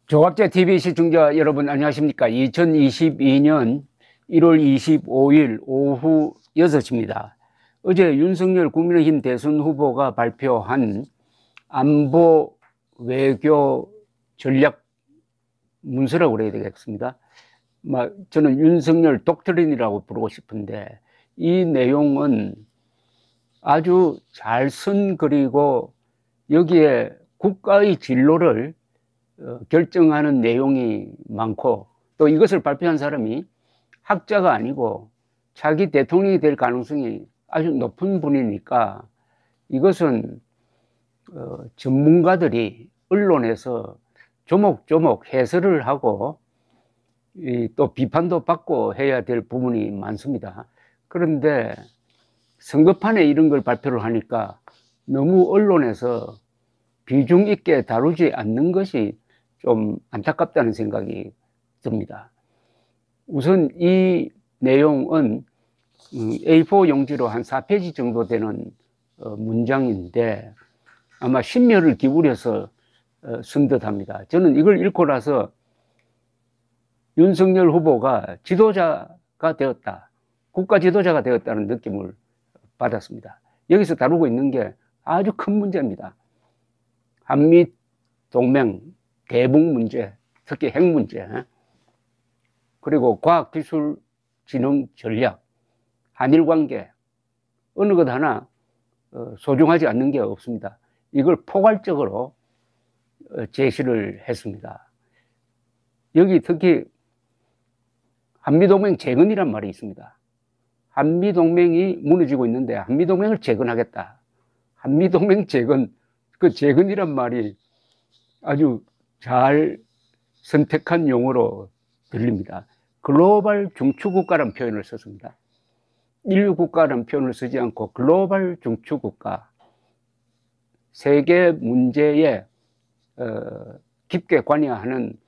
조갑제 TV 시청자 여러분 안녕하십니까? 2022년 1월 25일 오후 6시입니다. 어제 윤석열 국민의힘 대선 후보가 발표한 안보 외교 전략 문서라고 그래야 되겠습니다. 저는 윤석열 독트린이라고 부르고 싶은데, 이 내용은 아주 잘 쓴 글이고 여기에 국가의 진로를 결정하는 내용이 많고, 또 이것을 발표한 사람이 학자가 아니고 차기 대통령이 될 가능성이 아주 높은 분이니까 이것은 전문가들이 언론에서 조목조목 해설을 하고 또 비판도 받고 해야 될 부분이 많습니다. 그런데 선거판에 이런 걸 발표를 하니까 너무 언론에서 비중 있게 다루지 않는 것이 좀 안타깝다는 생각이 듭니다. 우선 이 내용은 A4 용지로 한 4페이지 정도 되는 문장인데 아마 심혈을 기울여서 쓴 듯합니다. 저는 이걸 읽고 나서 윤석열 후보가 지도자가 되었다, 국가 지도자가 되었다는 느낌을 받았습니다. 여기서 다루고 있는 게 아주 큰 문제입니다. 한미 동맹, 대북 문제, 특히 핵 문제, 그리고 과학기술진흥 전략, 한일 관계, 어느 것 하나 소중하지 않는 게 없습니다. 이걸 포괄적으로 제시를 했습니다. 여기 특히 한미동맹 재건이란 말이 있습니다. 한미동맹이 무너지고 있는데 한미동맹을 재건하겠다. 한미동맹 재건, 그 재건이란 말이 아주 잘 선택한 용어로 들립니다. 글로벌 중추국가라는 표현을 썼습니다. 인류국가라는 표현을 쓰지 않고 글로벌 중추국가, 세계 문제에 깊게 관여하는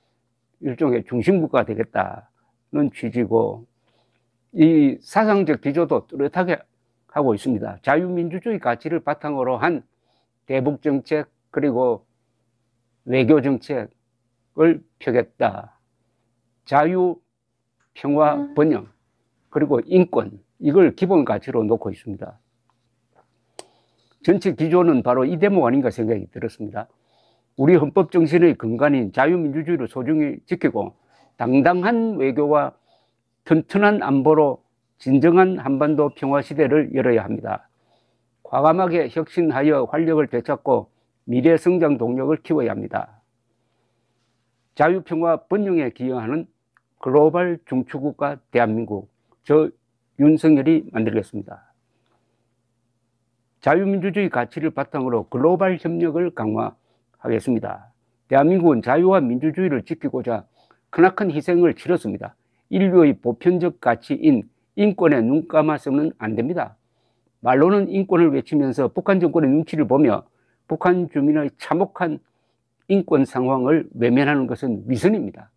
일종의 중심국가가 되겠다는 취지고, 이 사상적 기조도 뚜렷하게 하고 있습니다. 자유민주주의 가치를 바탕으로 한 대북정책, 그리고 외교정책을 펴겠다. 자유, 평화, 번영, 그리고 인권, 이걸 기본 가치로 놓고 있습니다. 전체 기조는 바로 이 대목 아닌가 생각이 들었습니다. 우리 헌법 정신의 근간인 자유민주주의를 소중히 지키고 당당한 외교와 튼튼한 안보로 진정한 한반도 평화 시대를 열어야 합니다. 과감하게 혁신하여 활력을 되찾고 미래 성장 동력을 키워야 합니다. 자유평화 번영에 기여하는 글로벌 중추국가 대한민국, 저 윤석열이 만들겠습니다. 자유민주주의 가치를 바탕으로 글로벌 협력을 강화하겠습니다. 대한민국은 자유와 민주주의를 지키고자 크나큰 희생을 치렀습니다. 인류의 보편적 가치인 인권에 눈 감아서는 안 됩니다. 말로는 인권을 외치면서 북한 정권의 눈치를 보며 북한 주민의 참혹한 인권 상황을 외면하는 것은 위선입니다.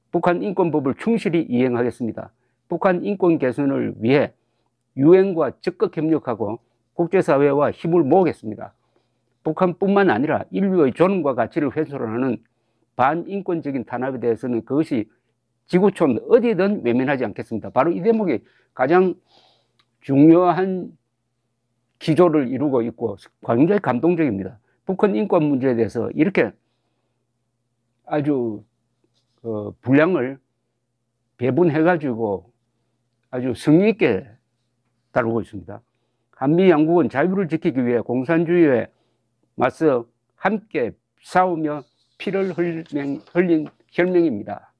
북한 인권법을 충실히 이행하겠습니다. 북한 인권 개선을 위해 유엔과 적극 협력하고 국제사회와 힘을 모으겠습니다. 북한뿐만 아니라 인류의 존엄과 가치를 훼손하는 반인권적인 탄압에 대해서는 그것이 지구촌 어디든 외면하지 않겠습니다. 바로 이 대목이 가장 중요한 기조를 이루고 있고 굉장히 감동적입니다. 북한 인권 문제에 대해서 이렇게 아주 분량을 배분해가지고 아주 성의 있게 다루고 있습니다. 한미 양국은 자유를 지키기 위해 공산주의에 맞서 함께 싸우며 피를 흘린 혈맹입니다.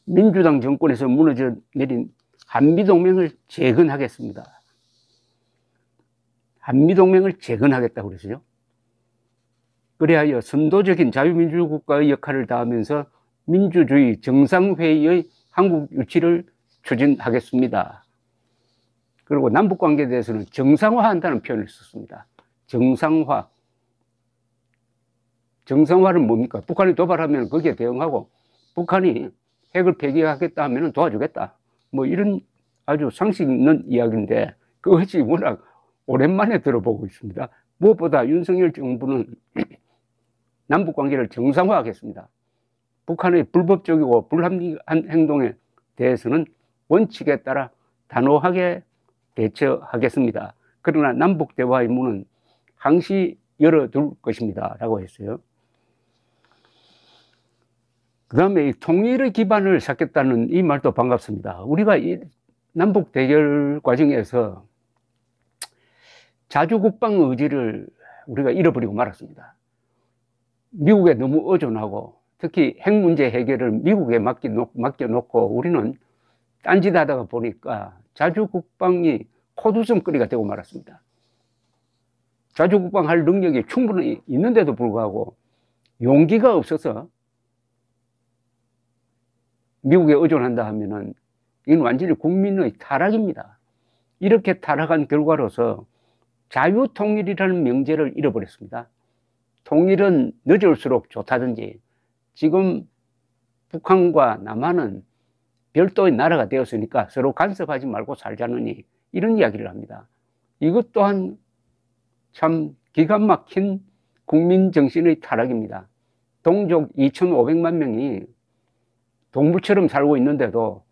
민주당 정권에서 무너져 내린 한미동맹을 재건하겠습니다. 한미동맹을 재건하겠다고 그러시죠. 그리하여 선도적인 자유민주주의 국가의 역할을 다하면서 민주주의 정상회의의 한국 유치를 추진하겠습니다. 그리고 남북관계에 대해서는 정상화한다는 표현을 썼습니다. 정상화. 정상화는 뭡니까? 북한이 도발하면 거기에 대응하고, 북한이 핵을 폐기하겠다 하면 도와주겠다. 뭐 이런 아주 상식 있는 이야기인데 그것이 워낙 오랜만에 들어보고 있습니다. 무엇보다 윤석열 정부는 남북 관계를 정상화하겠습니다. 북한의 불법적이고 불합리한 행동에 대해서는 원칙에 따라 단호하게 대처하겠습니다. 그러나 남북 대화의 문은 항시 열어둘 것입니다. 라고 했어요. 그 다음에 이 통일의 기반을 쌓겠다는 이 말도 반갑습니다. 우리가 이 남북 대결 과정에서 자주국방 의지를 우리가 잃어버리고 말았습니다. 미국에 너무 의존하고 특히 핵 문제 해결을 미국에 맡겨놓고 우리는 딴짓하다가 보니까 자주국방이 코두성거리가 되고 말았습니다. 자주국방 할 능력이 충분히 있는데도 불구하고 용기가 없어서 미국에 의존한다 하면은 이건 완전히 국민의 타락입니다. 이렇게 타락한 결과로서 자유통일이라는 명제를 잃어버렸습니다. 통일은 늦을수록 좋다든지 지금 북한과 남한은 별도의 나라가 되었으니까 서로 간섭하지 말고 살자느니 이런 이야기를 합니다. 이것 또한 참 기가 막힌 국민정신의 타락입니다. 동족 2,500만 명이 동물처럼 살고 있는데도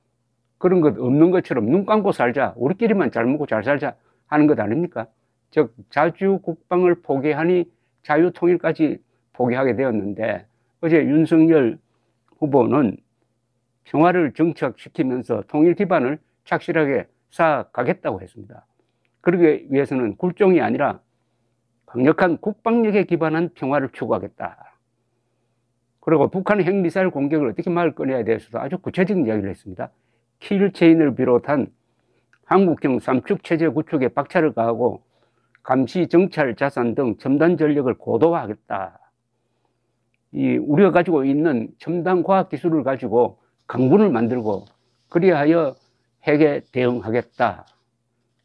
그런 것 없는 것처럼 눈 감고 살자, 우리끼리만 잘 먹고 잘 살자 하는 것 아닙니까? 즉 자주국방을 포기하니 자유통일까지 포기하게 되었는데 어제 윤석열 후보는 평화를 정착시키면서 통일 기반을 착실하게 쌓아가겠다고 했습니다. 그러기 위해서는 굴종이 아니라 강력한 국방력에 기반한 평화를 추구하겠다. 그리고 북한의 핵미사일 공격을 어떻게 막을 거냐에 대해서도 아주 구체적인 이야기를 했습니다. 킬체인을 비롯한 한국형 삼축체제 구축에 박차를 가하고 감시, 정찰, 자산 등 첨단 전력을 고도화하겠다. 우리가 가지고 있는 첨단 과학 기술을 가지고 강군을 만들고 그리하여 핵에 대응하겠다.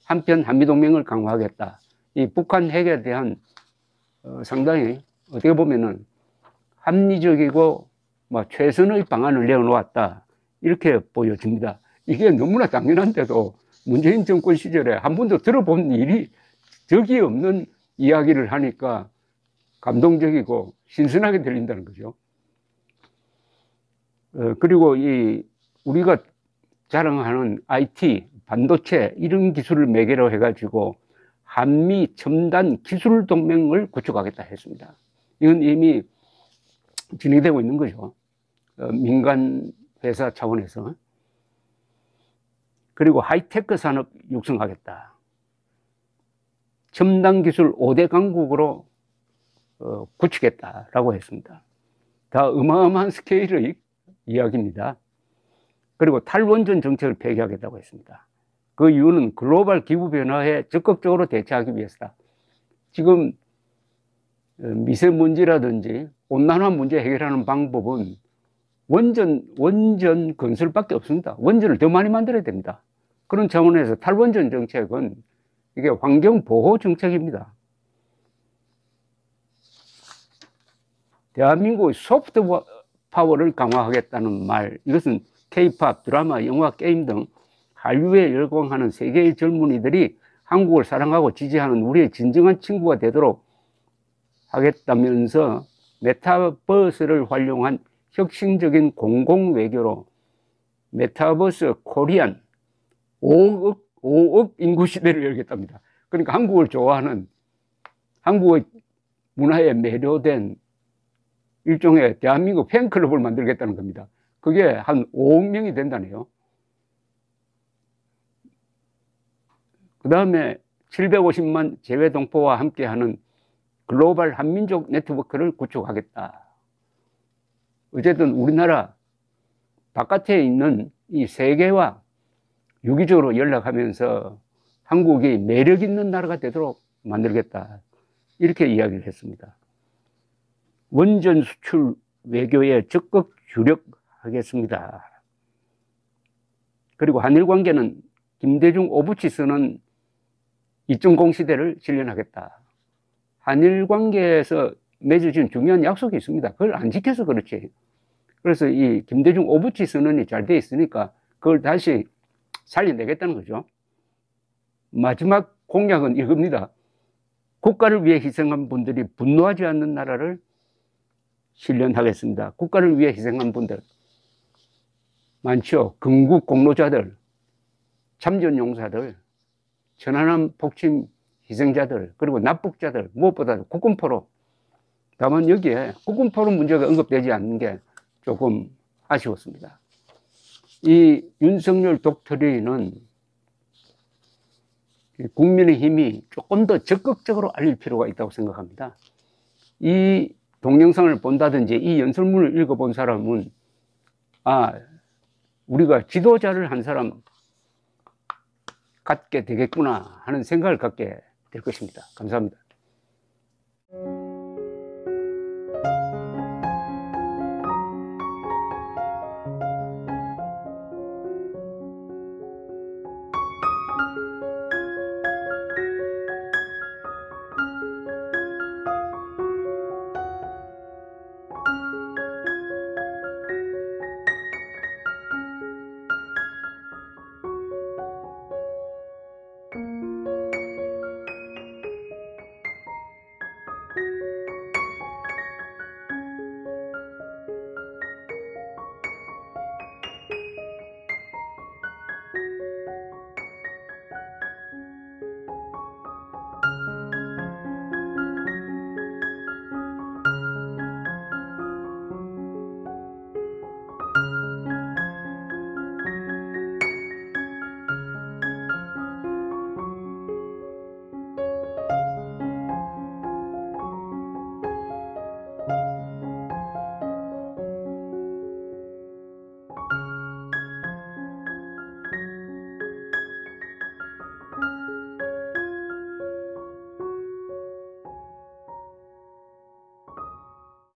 한편 한미동맹을 강화하겠다. 이 북한 핵에 대한 상당히 어떻게 보면은 합리적이고 최선의 방안을 내어놓았다. 이렇게 보여집니다. 이게 너무나 당연한데도 문재인 정권 시절에 한 번도 들어본 일이 적이 없는 이야기를 하니까 감동적이고 신선하게 들린다는 거죠. 그리고 우리가 자랑하는 IT, 반도체 이런 기술을 매개로 해가지고 한미 첨단 기술 동맹을 구축하겠다 했습니다. 이건 이미 진행되고 있는 거죠. 민간 회사 차원에서. 그리고 하이테크 산업 육성하겠다. 첨단 기술 5대 강국으로 구축했다라고 했습니다. 다 어마어마한 스케일의 이야기입니다. 그리고 탈원전 정책을 폐기하겠다고 했습니다. 그 이유는 글로벌 기후변화에 적극적으로 대처하기 위해서다. 지금 미세먼지라든지 온난화 문제 해결하는 방법은 원전 건설밖에 없습니다. 원전을 더 많이 만들어야 됩니다. 그런 차원에서 탈원전 정책은 이게 환경보호 정책입니다. 대한민국의 소프트 파워를 강화하겠다는 말, 이것은 K-팝, 드라마, 영화, 게임 등 한류에 열광하는 세계의 젊은이들이 한국을 사랑하고 지지하는 우리의 진정한 친구가 되도록 하겠다면서 메타버스를 활용한 혁신적인 공공외교로 메타버스 코리안 5억 인구 시대를 열겠답니다. 그러니까 한국을 좋아하는 한국의 문화에 매료된 일종의 대한민국 팬클럽을 만들겠다는 겁니다. 그게 한 5억 명이 된다네요. 그 다음에 750만 재외동포와 함께하는 글로벌 한민족 네트워크를 구축하겠다. 어쨌든 우리나라 바깥에 있는 이 세계와 유기적으로 연락하면서 한국이 매력 있는 나라가 되도록 만들겠다. 이렇게 이야기를 했습니다. 원전 수출 외교에 적극 주력하겠습니다. 그리고 한일 관계는 김대중 오부치 쓰는 2.0 시대를 실현하겠다. 한일 관계에서 맺어진 중요한 약속이 있습니다. 그걸 안 지켜서 그렇지. 그래서 이 김대중 오부치 선언이 잘 돼 있으니까 그걸 다시 살려내겠다는 거죠. 마지막 공약은 이겁니다. 국가를 위해 희생한 분들이 분노하지 않는 나라를 실현하겠습니다. 국가를 위해 희생한 분들 많죠. 건국 공로자들, 참전용사들, 천안함 폭침 희생자들, 그리고 납북자들, 무엇보다 국군포로. 다만 여기에 국군포로 문제가 언급되지 않는 게 조금 아쉬웠습니다. 이 윤석열 독트리는 국민의힘이 조금 더 적극적으로 알릴 필요가 있다고 생각합니다. 이 동영상을 본다든지 이 연설문을 읽어본 사람은 우리가 지도자를 한 사람 갖게 되겠구나 하는 생각을 갖게 될 것입니다. 감사합니다.